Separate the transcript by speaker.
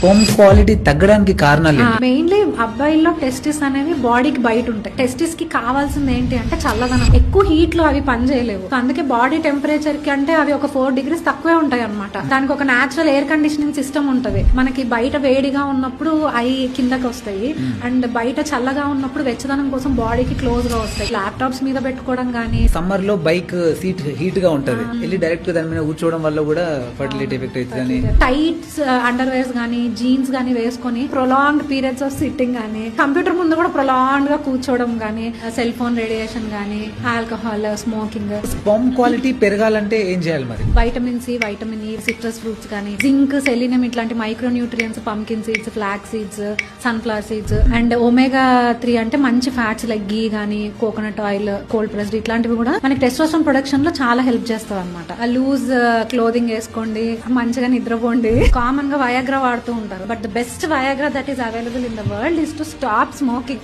Speaker 1: Sperm quality తగ్గడానికి కారణాలు ఏంటి?
Speaker 2: మెయిన్లీ అబ్బాయిల్లో టెస్టిస్ అనేవి బాడీకి బయట ఉంటాయి. టెస్టిస్ కి కావాల్సింది ఏంటి అంటే చల్లదనం. ఎక్కువ హీట్ లో అవి పని చేయలేవు. అందుకే బాడీ టెంపరేచర్ కి అంటే అవి ఒక 4 degrees తక్కువే ఉంటాయి అనమాట. దానికి ఒక నేచురల్ ఎయిర్ కండిషనింగ్ సిస్టమ్ ఉంటది. మనకి బయట వేడిగా ఉన్నప్పుడు అవి కిందకి వస్తాయి, అండ్ బయట చల్లగా ఉన్నప్పుడు వెచ్చదనం కోసం బాడీకి క్లోజ్ గా వస్తాయి. ల్యాప్టాప్స్ మీద పెట్టుకోవడం గానీ,
Speaker 1: సమ్మర్ లో బైక్ సీట్ హీట్ గా ఉంటది, వెళ్ళి డైరెక్ట్ గా దాని మీద కూర్చోవడం వల్ల కూడా ఫర్టిలిటీ ఎఫెక్ట్ అవుతుంది.
Speaker 2: టైట్స్ అండర్ వేర్స్ గానీ జీన్స్ గానీ వేసుకొని ప్రొలాంగ్డ్ పీరియడ్స్ ఆఫ్ సిట్టింగ్ గానీ, కంప్యూటర్ ముందు కూడా ప్రొలాంగ్డ్ గా కూర్చోవడం గానీ, సెల్ ఫోన్ రేడియేషన్ గానీ, ఆల్కహాల్, స్మోకింగ్.
Speaker 1: స్పెర్మ్ క్వాలిటీ పెరగాలంటే ఏం చేయాలి మరి?
Speaker 2: Vitamin C, vitamin E, citrus fruits గానీ, జింక్, సెలీనియం ఇట్లాంటి micronutrients, pumpkin seeds, flax seeds, sunflower seeds, and omega 3 అంటే మంచి ఫ్యాట్స్ లైక్ గీ గానీ, కోకోనట్ ఆయిల్, కోల్డ్ ప్రెస్డ్ ఇట్లాంటివి కూడా మనకి టెస్టోస్టెరాన్ ప్రొడక్షన్ లో చాలా హెల్ప్ చేస్తాయి అనమాట. లూజ్ క్లోదింగ్ వేసుకోండి, మంచిగా నిద్రపోండి. కామన్ గా వయాగ్రా వాడుతూ ఉంటారు, but the best Viagra that is available in the world is to stop smoking.